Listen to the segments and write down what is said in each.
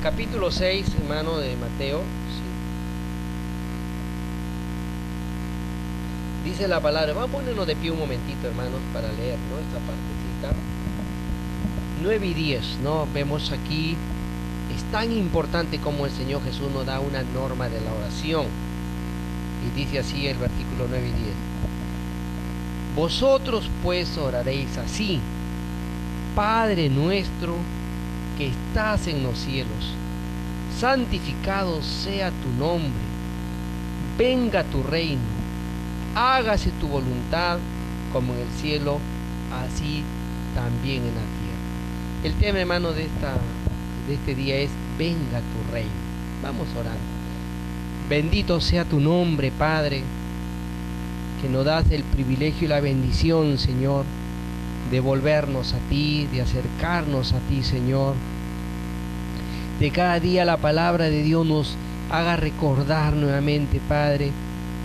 capítulo 6, hermano, de Mateo. Sí. Dice la palabra, vamos a ponernos de pie un momentito, hermanos, para leer, ¿no?, esta partecita. 9 y 10, ¿no? Vemos aquí, es tan importante como el Señor Jesús nos da una norma de la oración. Y dice así el versículo 9 y 10. Vosotros pues oraréis así: Padre nuestro que estás en los cielos, santificado sea tu nombre, venga tu reino, hágase tu voluntad como en el cielo, así también en la tierra. El tema, hermano, de este día es: venga tu reino. Vamos orando. Bendito sea tu nombre, Padre, que nos das el privilegio y la bendición, Señor, de volvernos a ti, de acercarnos a ti, Señor. De cada día la palabra de Dios nos haga recordar nuevamente, Padre,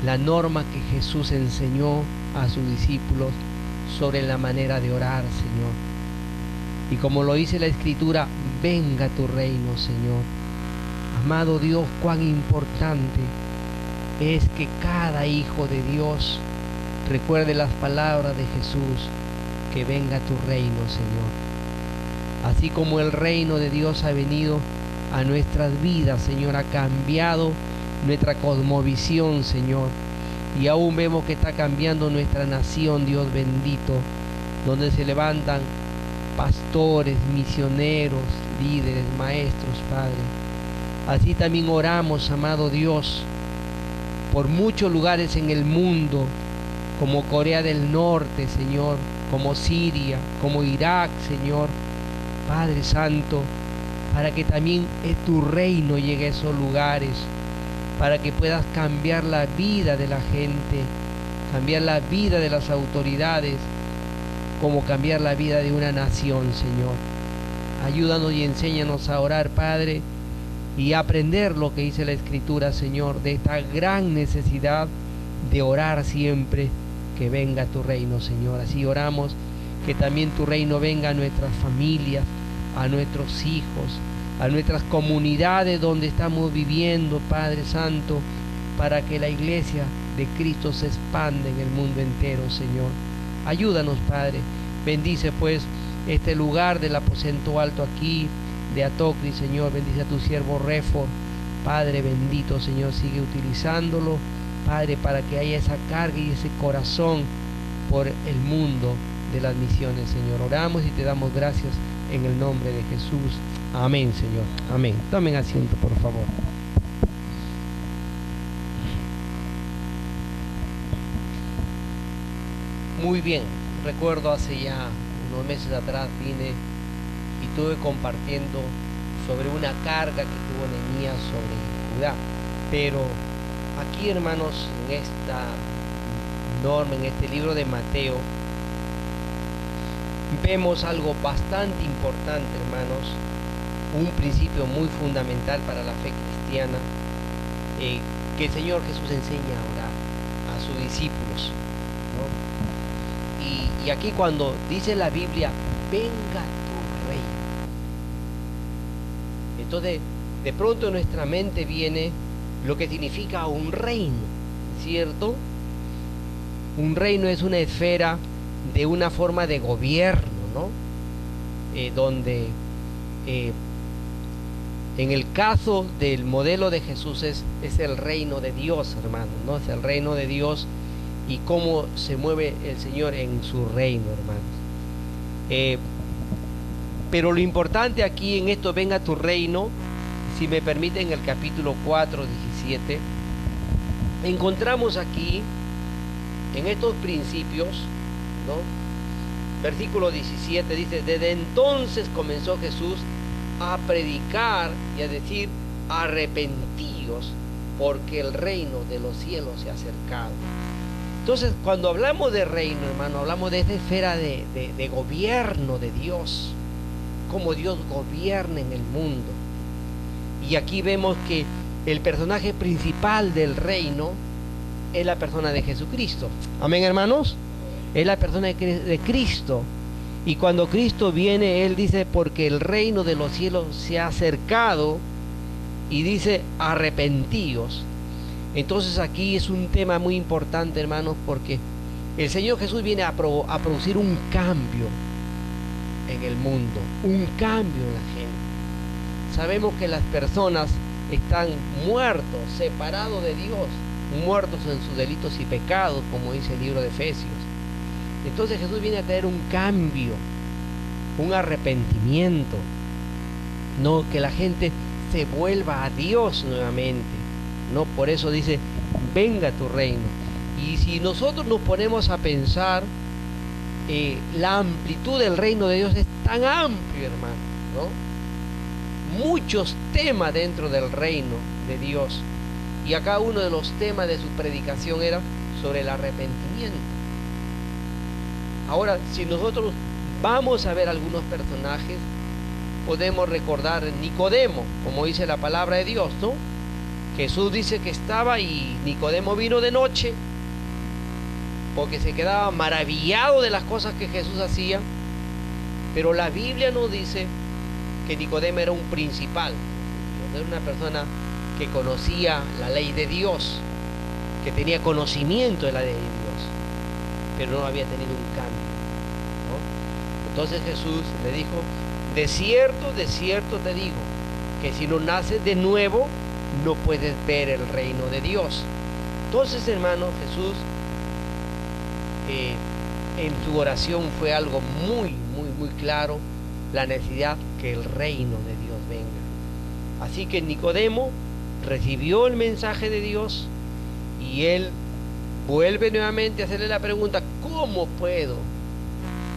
la norma que Jesús enseñó a sus discípulos sobre la manera de orar, Señor. Y como lo dice la Escritura, venga tu reino, Señor. Amado Dios, cuán importante es que cada hijo de Dios recuerde las palabras de Jesús: que venga tu reino, Señor. Así como el reino de Dios ha venido a nuestras vidas, Señor, ha cambiado nuestra cosmovisión, Señor, y aún vemos que está cambiando nuestra nación, Dios bendito, donde se levantan pastores, misioneros, líderes, maestros, Padre. Así también oramos, amado Dios, por muchos lugares en el mundo, como Corea del Norte, Señor, como Siria, como Irak, Señor, Padre Santo, para que también tu reino llegue a esos lugares, para que puedas cambiar la vida de la gente, cambiar la vida de las autoridades, como cambiar la vida de una nación, Señor. Ayúdanos y enséñanos a orar, Padre, y aprender lo que dice la Escritura, Señor, de esta gran necesidad de orar siempre: que venga tu reino, Señor. Así oramos que también tu reino venga a nuestras familias, a nuestros hijos, a nuestras comunidades donde estamos viviendo, Padre Santo, para que la iglesia de Cristo se expanda en el mundo entero, Señor. Ayúdanos, Padre. Bendice pues este lugar del aposento alto aquí de Atocri, Señor. Bendice a tu siervo Refor, Padre bendito, Señor. Sigue utilizándolo, Padre, para que haya esa carga y ese corazón por el mundo de las misiones, Señor. Oramos y te damos gracias en el nombre de Jesús. Amén, Señor. Amén. Tomen asiento, por favor. Muy bien. Recuerdo hace ya unos meses atrás vine y estuve compartiendo sobre una carga que tuvo Nehemías sobre Judá. Pero aquí, hermanos, en esta norma, en este libro de Mateo, vemos algo bastante importante, hermanos, un principio muy fundamental para la fe cristiana, que el Señor Jesús enseña a orar a sus discípulos, ¿no? Y aquí cuando dice la Biblia: venga tu reino, entonces de pronto en nuestra mente viene lo que significa un reino, ¿cierto? Un reino es una esfera de una forma de gobierno, ¿no? Donde en el caso del modelo de Jesús es el reino de Dios, hermano, ¿no? Es el reino de Dios y cómo se mueve el Señor en su reino, hermanos. Pero lo importante aquí en esto, venga tu reino, si me permiten, en el capítulo 4, 17, encontramos aquí, en estos principios, ¿no? Versículo 17 dice: desde entonces comenzó Jesús a predicar y a decir: arrepentíos, porque el reino de los cielos se ha acercado. Entonces, cuando hablamos de reino, hermano, hablamos de esta esfera de gobierno de Dios, cómo Dios gobierna en el mundo. Y aquí vemos que el personaje principal del reino es la persona de Jesucristo. Amén, hermanos. Es la persona de Cristo. Y cuando Cristo viene, Él dice: porque el reino de los cielos se ha acercado. y dice arrepentíos. Entonces aquí es un tema muy importante, hermanos, porque el Señor Jesús viene a producir un cambio en el mundo, un cambio en la gente. Sabemos que las personas están muertos, separados de Dios, muertos en sus delitos y pecados, como dice el libro de Efesios. Entonces Jesús viene a traer un cambio, un arrepentimiento, no que la gente se vuelva a Dios nuevamente, no, por eso dice venga tu reino. Y si nosotros nos ponemos a pensar, la amplitud del reino de Dios es tan amplio, hermano, ¿no? Muchos temas dentro del reino de Dios, y acá uno de los temas de su predicación era sobre el arrepentimiento. Ahora, si nosotros vamos a ver algunos personajes, podemos recordar Nicodemo, como dice la palabra de Dios, ¿no? Jesús dice que estaba y Nicodemo vino de noche porque se quedaba maravillado de las cosas que Jesús hacía, pero la Biblia nos dice que Nicodemo era un principal, era una persona que conocía la ley de Dios, que tenía conocimiento de la ley de Dios, pero no había tenido un cambio, ¿no? Entonces Jesús le dijo, de cierto te digo, que si no naces de nuevo, no puedes ver el reino de Dios. Entonces, hermano, Jesús en su oración fue algo muy claro, la necesidad que el reino de Dios venga. Así que Nicodemo recibió el mensaje de Dios y él vuelve nuevamente a hacerle la pregunta, ¿cómo puedo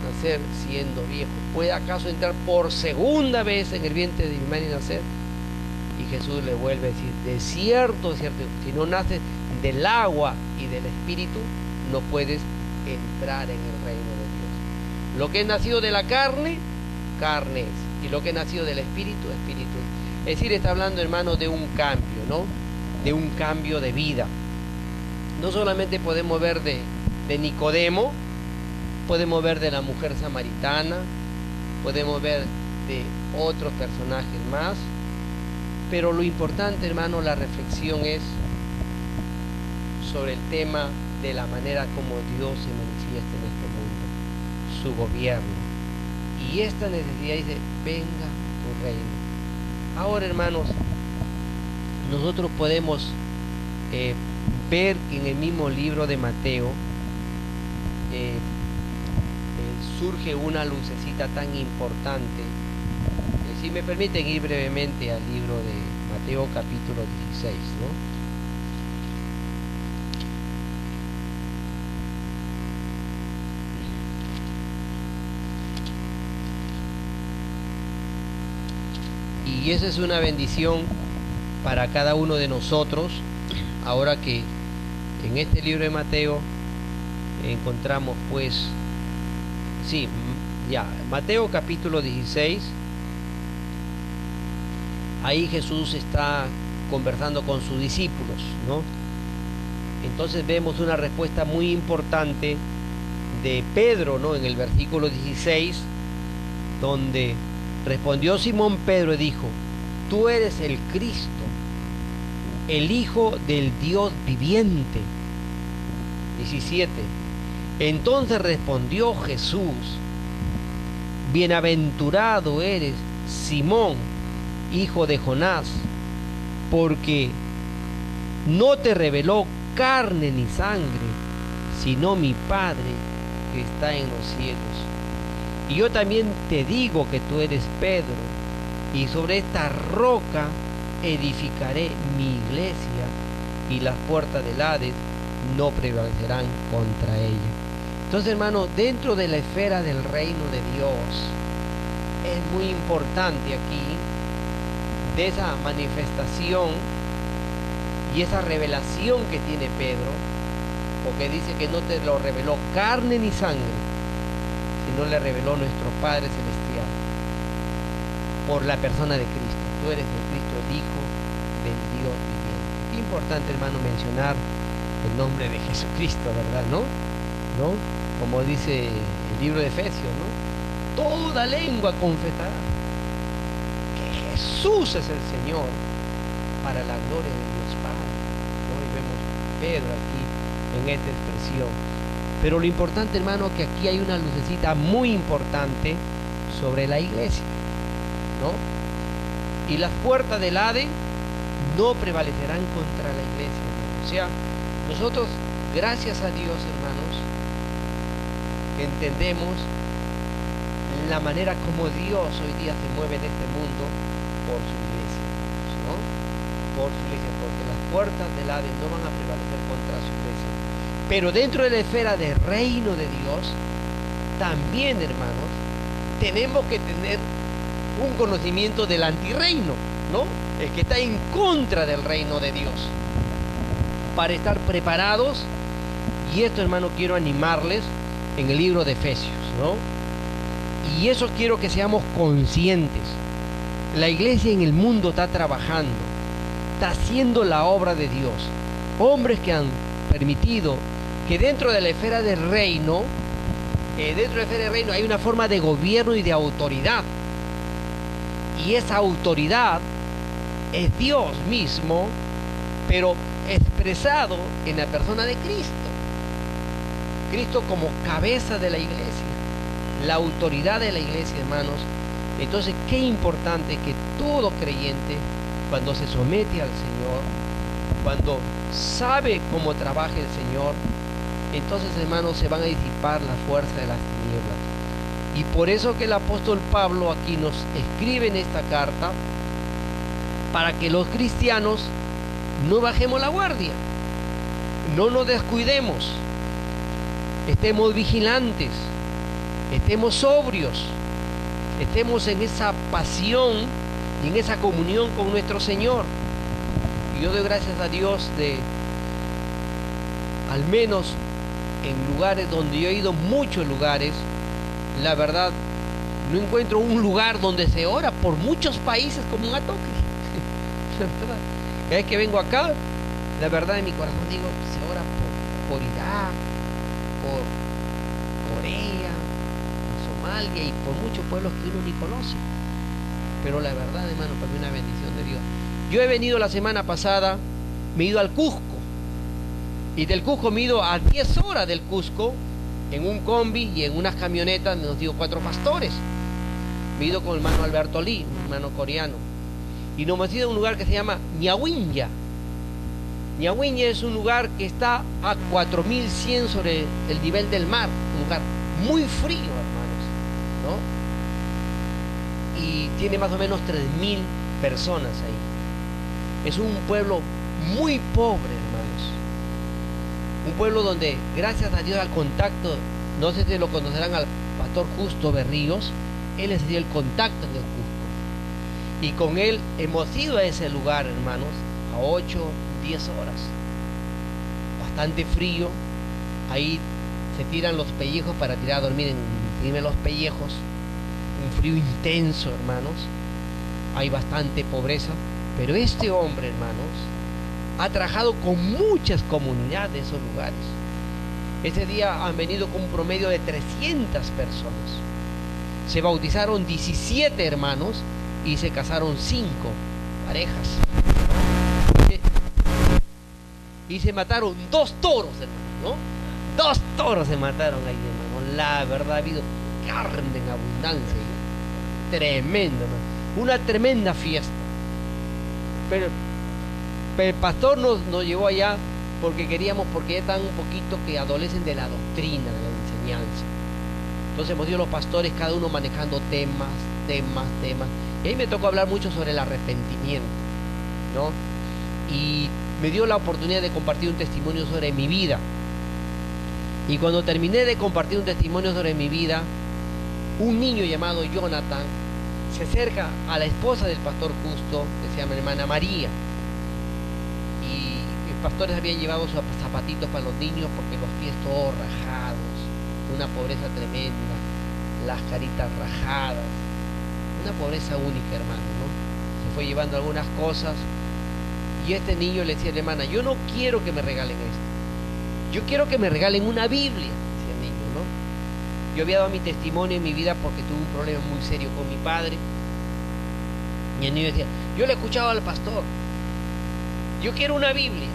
nacer siendo viejo? ¿Puede acaso entrar por segunda vez en el vientre de mi madre y nacer? Y Jesús le vuelve a decir, de cierto, si no naces del agua y del espíritu, no puedes entrar en el reino de Dios. Lo que es nacido de la carne, carne es, y lo que es nacido del espíritu, espíritu es. Es decir, está hablando, hermano, de un cambio, ¿no? De un cambio de vida. No solamente podemos ver de Nicodemo, podemos ver de la mujer samaritana, podemos ver de otros personajes más, pero lo importante, hermano, la reflexión es sobre el tema de la manera como Dios se manifiesta en este mundo, su gobierno. Y esta necesidad dice, venga tu reino. Ahora, hermanos, nosotros podemos ver que en el mismo libro de Mateo surge una lucecita tan importante. Si me permiten ir brevemente al libro de Mateo capítulo 16, ¿no? Y esa es una bendición para cada uno de nosotros, ahora que en este libro de Mateo encontramos pues, sí, ya, Mateo capítulo 16, ahí Jesús está conversando con sus discípulos, ¿no? Entonces vemos una respuesta muy importante de Pedro, ¿no? En el versículo 16, donde respondió Simón Pedro y dijo, tú eres el Cristo, el Hijo del Dios viviente. 17. Entonces respondió Jesús, bienaventurado eres, Simón, hijo de Jonás, porque no te reveló carne ni sangre, sino mi Padre que está en los cielos. Y yo también te digo que tú eres Pedro, y sobre esta roca edificaré mi iglesia, y las puertas del Hades no prevalecerán contra ella. Entonces, hermano, dentro de la esfera del reino de Dios, es muy importante aquí, de esa manifestación y esa revelación que tiene Pedro, porque dice que no te lo reveló carne ni sangre, sino le reveló nuestro Padre Celestial por la persona de Cristo. Tú eres el Cristo, el Hijo del Dios viviente. Qué importante, hermano, mencionar el nombre de Jesucristo, ¿verdad? ¿No? Como dice el libro de Efesios, ¿no? Toda lengua confesará que Jesús es el Señor, para la gloria de Dios Padre. Hoy vemos Pedro aquí en esta expresión. Pero lo importante, hermano, que aquí hay una lucecita muy importante sobre la iglesia, ¿no? Y las puertas del Hades no prevalecerán contra la iglesia, hermano. O sea, nosotros, gracias a Dios, hermanos, entendemos la manera como Dios hoy día se mueve en este mundo por su iglesia, ¿no? Por su iglesia, porque las puertas del Hades no van a prevalecer contra su iglesia. Pero dentro de la esfera del reino de Dios, también, hermanos, tenemos que tener un conocimiento del antirreino, ¿no? El que está en contra del reino de Dios, para estar preparados. Y esto, hermano, quiero animarles en el libro de Efesios, ¿no? Y eso quiero que seamos conscientes. La iglesia en el mundo está trabajando, está haciendo la obra de Dios. Hombres que han permitido que dentro de la esfera del reino, hay una forma de gobierno y de autoridad. Y esa autoridad es Dios mismo, pero expresado en la persona de Cristo. Cristo como cabeza de la iglesia, la autoridad de la iglesia, hermanos. Entonces, qué importante que todo creyente, cuando se somete al Señor, cuando sabe cómo trabaja el Señor, entonces, hermanos, se van a disipar la fuerza de las tinieblas. Y por eso que el apóstol Pablo aquí nos escribe en esta carta, para que los cristianos no bajemos la guardia, no nos descuidemos, estemos vigilantes, estemos sobrios, estemos en esa pasión y en esa comunión con nuestro Señor. Y yo doy gracias a Dios de, al menos en lugares donde yo he ido, muchos lugares, la verdad, no encuentro un lugar donde se ora por muchos países como un atoque. Cada vez que vengo acá, la verdad en mi corazón digo, se ora por Irak, por Corea, por Somalia y por muchos pueblos que uno ni conoce. Pero la verdad, hermano, para mí es una bendición de Dios. Yo he venido la semana pasada, me he ido al Cusco. Y del Cusco me he ido a 10 horas del Cusco en un combi y en unas camionetas, nos dio 4 pastores. Me he ido con el hermano Alberto Lee, un hermano coreano. Y nos hemos ido a un lugar que se llama Ñahuinya. Ñahuinya es un lugar que está a 4100 sobre el nivel del mar. Un lugar muy frío, hermanos, ¿no? Y tiene más o menos 3000 personas ahí. Es un pueblo muy pobre, hermanos. Un pueblo donde, gracias a Dios, al contacto, no sé si lo conocerán al pastor Justo Berríos, él les dio el contacto en el Cusco. Y con él hemos ido a ese lugar, hermanos, a 8, 10 horas. Bastante frío. Ahí se tiran los pellejos para tirar a dormir encima de los pellejos. Un frío intenso, hermanos. Hay bastante pobreza. Pero este hombre, hermanos, ha trabajado con muchas comunidades de esos lugares. Ese día han venido con un promedio de 300 personas. Se bautizaron 17 hermanos y se casaron 5 parejas. Y se mataron 2 toros, hermano, ¿no? 2 toros se mataron ahí, hermano. La verdad, ha habido carne en abundancia. Tremendo, hermano. Una tremenda fiesta. Pero el pastor nos llevó allá porque queríamos, porque ya están un poquito que adolecen de la doctrina, de la enseñanza. Entonces hemos ido los pastores, cada uno manejando temas. Y ahí me tocó hablar mucho sobre el arrepentimiento, ¿no? Y me dio la oportunidad de compartir un testimonio sobre mi vida. Y cuando terminé de compartir un testimonio sobre mi vida, un niño llamado Jonathan se acerca a la esposa del pastor Justo, que se llama hermana María. Y los pastores habían llevado sus zapatitos para los niños porque los pies todos rajados, una pobreza tremenda, las caritas rajadas, una pobreza única, hermano, ¿no? Se fue llevando algunas cosas y este niño le decía a la hermana, yo no quiero que me regalen esto, yo quiero que me regalen una Biblia, decía el niño, ¿no? Yo había dado mi testimonio en mi vida porque tuve un problema muy serio con mi padre. Y el niño decía, yo le escuchaba al pastor, Yo quiero una Biblia,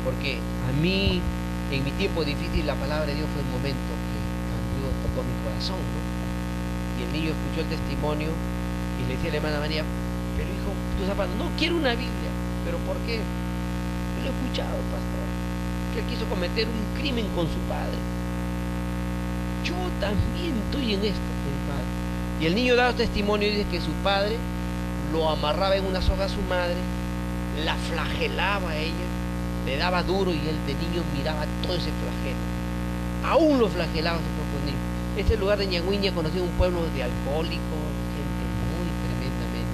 porque a mí, en mi tiempo difícil, la palabra de Dios fue el momento que cambió, tocó mi corazón, ¿no? Y el niño escuchó el testimonio y le decía a la hermana María, pero hijo, tú sabes, no quiero una Biblia. ¿Pero por qué? Yo lo he escuchado, pastor, que él quiso cometer un crimen con su padre. Yo también estoy en esto, mi padre. Y el niño daba testimonio y dice que su padre lo amarraba en una soga a su madre, la flagelaba a ella, le daba duro y él de niño miraba todo ese flagelo. Aún lo flagelaba a su propio niño. Este lugar de Ñanguiña conocido un pueblo de alcohólicos, gente muy tremendamente.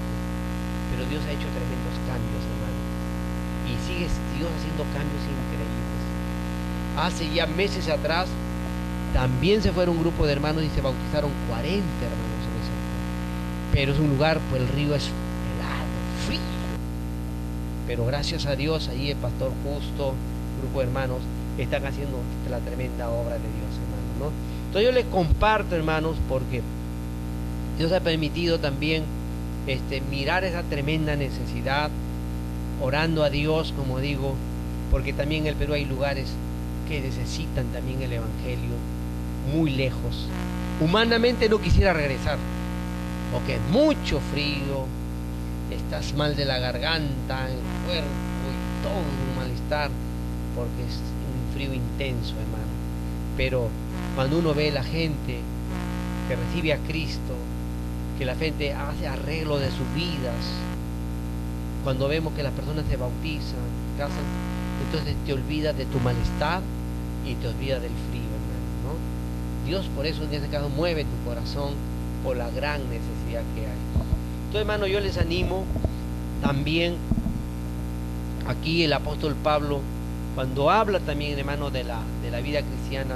Pero Dios ha hecho tremendos cambios, hermano. Y sigue Dios haciendo cambios increíbles. Hace ya meses atrás también se fueron un grupo de hermanos y se bautizaron 40 hermanos en ese lugar. Pero es un lugar, pues el río es helado, frío. Pero gracias a Dios, ahí el pastor Justo, grupo de hermanos, están haciendo la tremenda obra de Dios, hermanos, ¿no? Entonces yo les comparto, hermanos, porque Dios ha permitido también mirar esa tremenda necesidad, orando a Dios, como digo, porque también en el Perú hay lugares que necesitan también el Evangelio, muy lejos. Humanamente no quisiera regresar, porque es mucho frío, estás mal de la garganta, el cuerpo y todo un malestar, porque es un frío intenso, hermano. Pero cuando uno ve la gente que recibe a Cristo, que la gente hace arreglo de sus vidas, cuando vemos que las personas se bautizan, casan, entonces te olvidas de tu malestar y te olvidas del frío, hermano, ¿no? Dios por eso en este caso mueve tu corazón por la gran necesidad que hay. Entonces, hermano, yo les animo también, aquí el apóstol Pablo, cuando habla también, hermano, de la vida cristiana,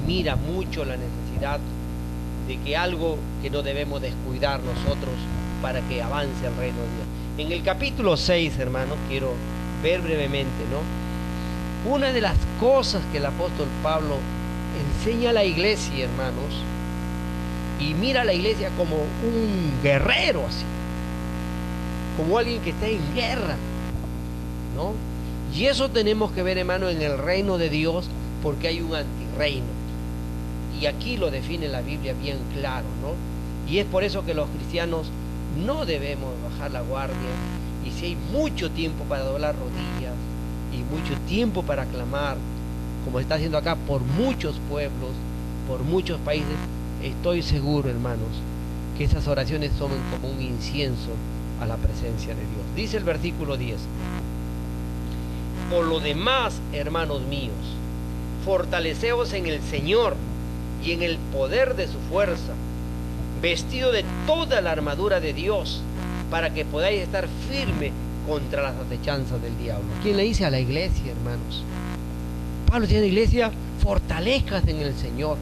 mira mucho la necesidad de que algo que no debemos descuidar nosotros para que avance el reino de Dios. En el capítulo 6, hermano, quiero ver brevemente, ¿no? Una de las cosas que el apóstol Pablo enseña a la iglesia, hermanos, y mira a la iglesia como un guerrero, así, como alguien que está en guerra, ¿no? Y eso tenemos que ver, hermano, en el reino de Dios, porque hay un antirreino. Y aquí lo define la Biblia bien claro, ¿no? Y es por eso que los cristianos no debemos bajar la guardia. Y si hay mucho tiempo para doblar rodillas y mucho tiempo para clamar, como está haciendo acá por muchos pueblos, por muchos países, estoy seguro, hermanos, que esas oraciones son como un incienso a la presencia de Dios. Dice el versículo 10: por lo demás, hermanos míos, fortaleceos en el Señor y en el poder de su fuerza, vestido de toda la armadura de Dios, para que podáis estar firme contra las acechanzas del diablo. ¿Quién le dice a la iglesia, hermanos? Pablo dice a la iglesia: fortalezcas en el Señor.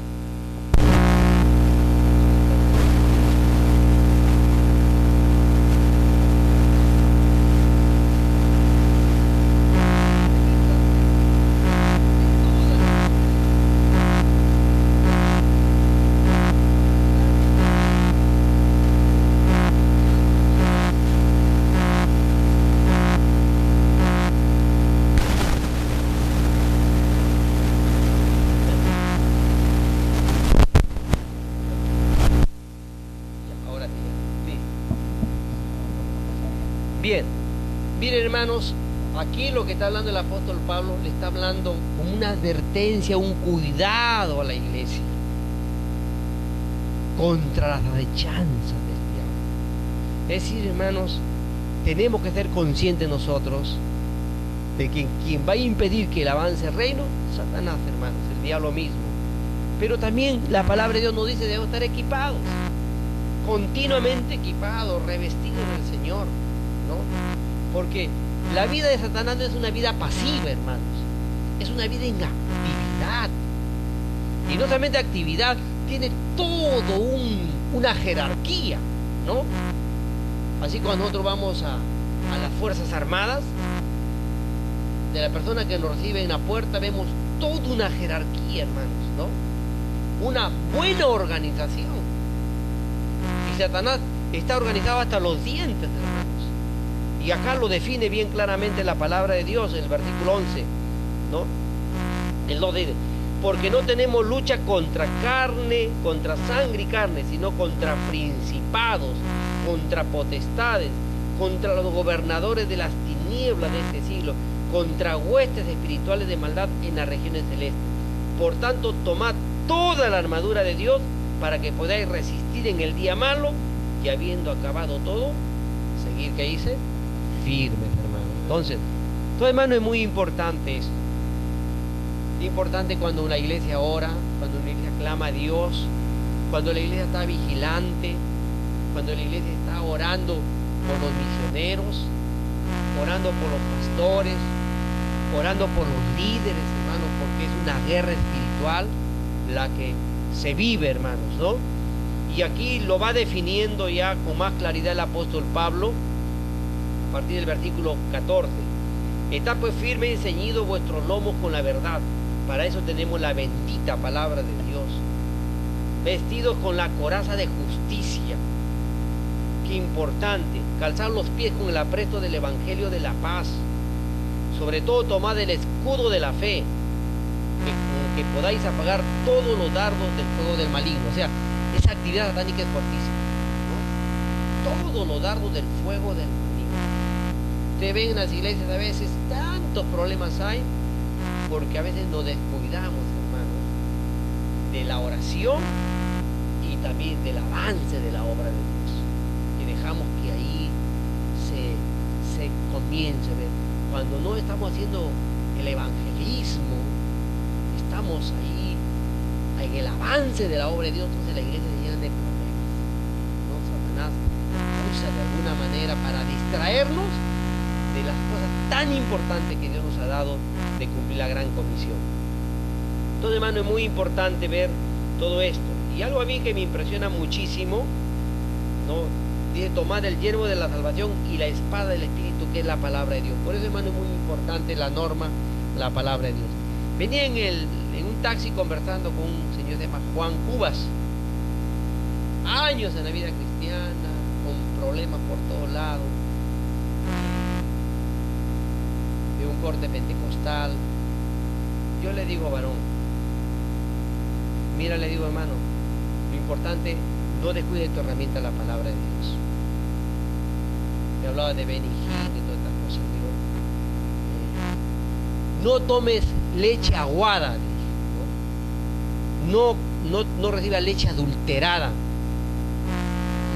Bien, miren, hermanos, aquí lo que está hablando el apóstol Pablo, le está hablando como una advertencia, un cuidado a la iglesia contra las acechanzas del diablo. Es decir, hermanos, tenemos que ser conscientes nosotros de que quien va a impedir que el avance el reino, Satanás, hermanos, el diablo mismo. Pero también la palabra de Dios nos dice que debemos estar equipados, continuamente equipados, revestidos del Señor, ¿no? Porque la vida de Satanás no es una vida pasiva, hermanos, es una vida en actividad. Y no solamente actividad, tiene todo una jerarquía, ¿no? Así cuando nosotros vamos a las Fuerzas Armadas, de la persona que nos recibe en la puerta, vemos toda una jerarquía, hermanos, ¿no? Una buena organización. Y Satanás está organizado hasta los dientes, hermanos. Y acá lo define bien claramente la palabra de Dios en el versículo 11, ¿no? Él lo dice, porque no tenemos lucha contra carne, contra sangre y carne, sino contra principados, contra potestades, contra los gobernadores de las tinieblas de este siglo, contra huestes espirituales de maldad en las regiones celestes. Por tanto, tomad toda la armadura de Dios para que podáis resistir en el día malo y habiendo acabado todo, seguir, ¿qué dice? Firmes, hermano. Entonces, hermano, es muy importante esto. Es importante cuando la iglesia ora, cuando la iglesia clama a Dios, cuando la iglesia está vigilante, cuando la iglesia está orando por los misioneros, orando por los pastores, orando por los líderes, hermanos, porque es una guerra espiritual la que se vive, hermanos, ¿no? Y aquí lo va definiendo ya con más claridad el apóstol Pablo a partir del versículo 14. Está pues firme y ceñido vuestros lomos con la verdad. Para eso tenemos la bendita palabra de Dios. Vestidos con la coraza de justicia. Qué importante. Calzar los pies con el apresto del evangelio de la paz. Sobre todo tomad el escudo de la fe, que podáis apagar todos los dardos del fuego del maligno. O sea, esa actividad satánica es fortísima, ¿no? Todos los dardos del fuego del maligno. Ustedes ven en las iglesias a veces tantos problemas hay porque a veces nos descuidamos, hermanos, de la oración y también del avance de la obra de Dios. Y dejamos que ahí se comience a ver. Cuando no estamos haciendo el evangelismo, estamos ahí en el avance de la obra de Dios, entonces la iglesia se llena de problemas, ¿no? Satanás usa de alguna manera para distraernos de las cosas tan importantes que Dios nos ha dado de cumplir la gran comisión. Entonces, hermano, es muy importante ver todo esto. Y algo a mí que me impresiona muchísimo, ¿no? Dice, tomad el yelmo de la salvación y la espada del Espíritu, que es la palabra de Dios. Por eso, hermano, es muy importante la norma, la palabra de Dios. Venía en un taxi conversando con un señor de Juan Cubas, años en la vida cristiana, con problemas por todos lados, de un corte pentecostal. Yo le digo, varón, mira, le digo, hermano, lo importante, no descuides tu herramienta, la palabra de Dios. Me hablaba de Benny Hinn, de todas estas cosas. Digo, no tomes leche aguada, le dije, no recibas leche adulterada.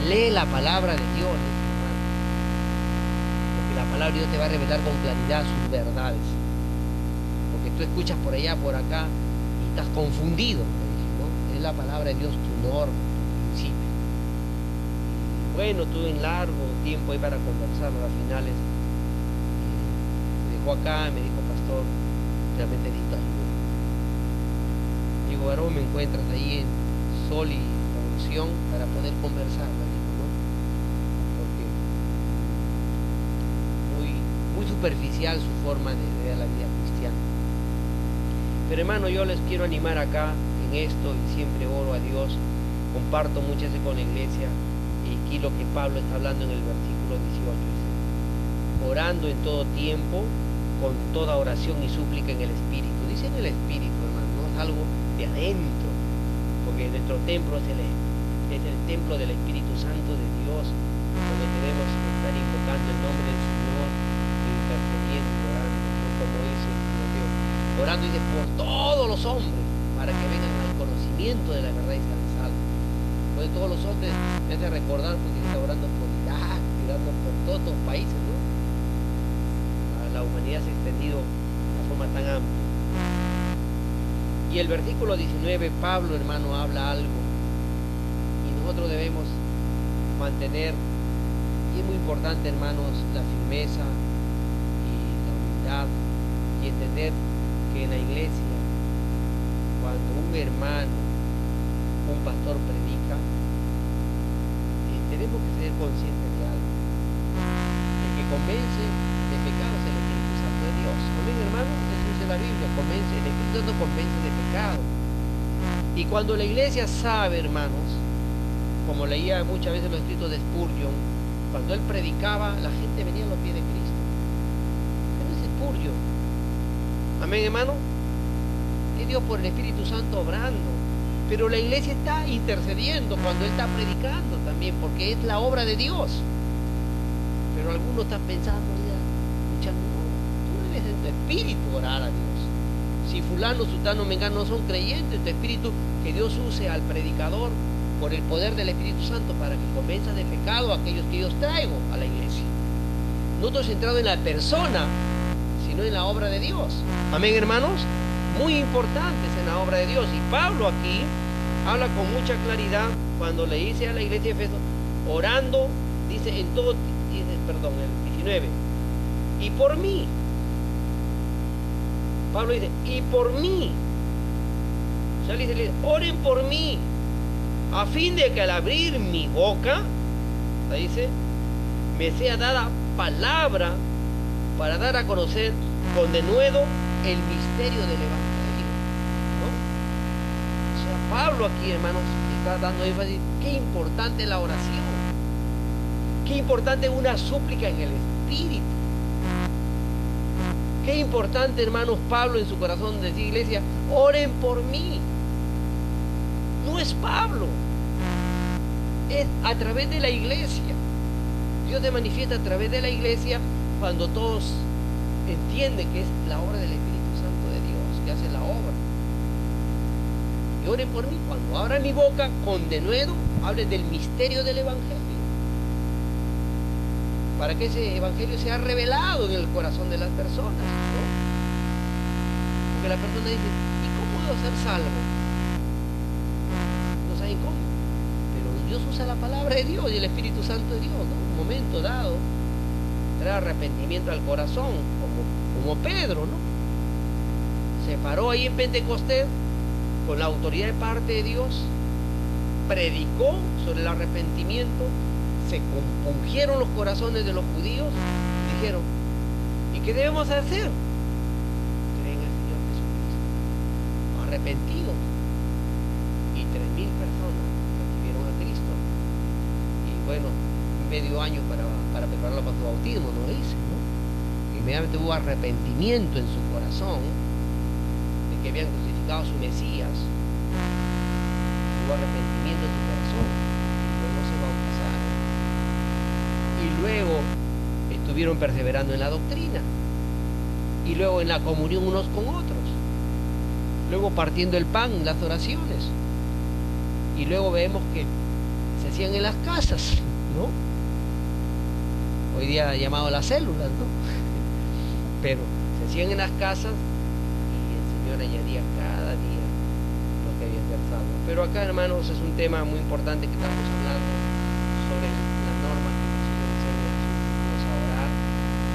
Lee la palabra de Dios, hermano, porque la palabra de Dios te va a revelar con claridad sus verdades. Porque tú escuchas por allá, por acá, y estás confundido, ¿no? Es la palabra de Dios tu norma, tu principio. Bueno, tuve un largo tiempo ahí para conversar, a las finales me dejó acá, me dijo, pastor, realmente necesito ayuda. Digo, varón, me encuentras ahí en Sol y Revolución para poder conversar, me dijo, ¿no? Porque muy superficial su forma de ver la vida cristiana. Pero, hermano, yo les quiero animar acá en esto y siempre oro a Dios, comparto muchas veces con la iglesia. Y aquí lo que Pablo está hablando en el versículo 18 dice, orando en todo tiempo, con toda oración y súplica en el Espíritu. Dice en el Espíritu, hermano, no es algo de adentro, porque nuestro templo es el templo del Espíritu Santo de Dios, donde debemos estar invocando el nombre del Señor, intercediendo, orando, como dice Timoteo, orando dice por todos los hombres, para que vengan al conocimiento de la verdad y sean salvos. De todos los hombres me hace recordar porque está orando por Irak, orando por todos los países, ¿no? La humanidad se ha extendido de forma tan amplia. Y el versículo 19, Pablo, hermano, habla algo y nosotros debemos mantener, y es muy importante, hermanos, la firmeza y la humildad y entender que en la iglesia, cuando un hermano, un pastor predica, tenemos que ser conscientes de algo. El que convence de pecado es el Espíritu Santo de Dios. Amén, hermano, eso dice la Biblia, convence, el Espíritu Santo convence de pecado. Y cuando la iglesia sabe, hermanos, como leía muchas veces los escritos de Spurgeon, cuando él predicaba, la gente venía a los pies de Cristo. Pero ese Spurgeon, amén, hermano, es Dios por el Espíritu Santo obrando. Pero la iglesia está intercediendo cuando él está predicando también, porque es la obra de Dios. Pero algunos están pensando, escuchando, no, tú debes en tu espíritu orar a Dios. Si fulano, sutano, mengano no son creyentes, en tu espíritu, que Dios use al predicador por el poder del Espíritu Santo para que convenza de pecado a aquellos que yo traigo a la iglesia. No estoy centrado en la persona, sino en la obra de Dios. Amén, hermanos. Muy importantes en la obra de Dios. Y Pablo aquí habla con mucha claridad cuando le dice a la iglesia de Efeso, orando, dice en todo, perdón, el 19, y por mí. Pablo dice, y por mí. O sea, le dice, oren por mí, a fin de que al abrir mi boca, dice, me sea dada palabra para dar a conocer con denuedo el misterio del Evangelio, ¿no? O sea, Pablo aquí, hermanos, está dando énfasis, qué importante es la oración, qué importante es una súplica en el Espíritu, qué importante, hermanos, Pablo en su corazón decir, iglesia, oren por mí. No es Pablo, es a través de la iglesia. Dios se manifiesta a través de la iglesia cuando todos entienden que es la obra del Espíritu Santo de Dios que hace la obra. Y oren por mí cuando abra mi boca con denuedo, hablen del misterio del Evangelio, para que ese Evangelio sea revelado en el corazón de las personas, ¿no? Porque la persona dice, ¿y cómo debo ser salvo? No saben cómo, pero Dios usa la palabra de Dios y el Espíritu Santo de Dios, ¿no? Un momento dado trae arrepentimiento al corazón, como Pedro, ¿no? Se paró ahí en Pentecostés con la autoridad de parte de Dios, predicó sobre el arrepentimiento, se compungieron los corazones de los judíos, dijeron, ¿y qué debemos hacer? Creen en el Señor Jesucristo, arrepentidos, y 3.000 personas recibieron a Cristo, y bueno, medio año para prepararlo para su bautismo, no dice, ¿no? Inmediatamente hubo arrepentimiento en su corazón de que habían crucificado a su Mesías, hubo arrepentimiento en su corazón, y luego se bautizaron, y luego estuvieron perseverando en la doctrina, y luego en la comunión unos con otros, luego partiendo el pan, las oraciones, y luego vemos que se hacían en las casas, ¿no? Hoy día llamado las células, ¿no? Pero se hacían en las casas y el Señor añadía cada día lo que había ser salvo. Pero acá, hermanos, es un tema muy importante que estamos hablando sobre las normas que el Señor enseña a sus discípulos a orar,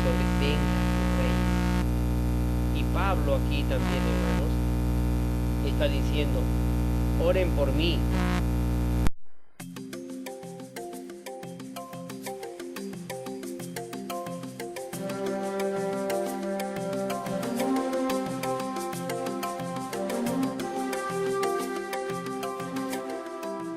sobre venga tu reino. Y Pablo aquí también, hermanos, está diciendo, oren por mí,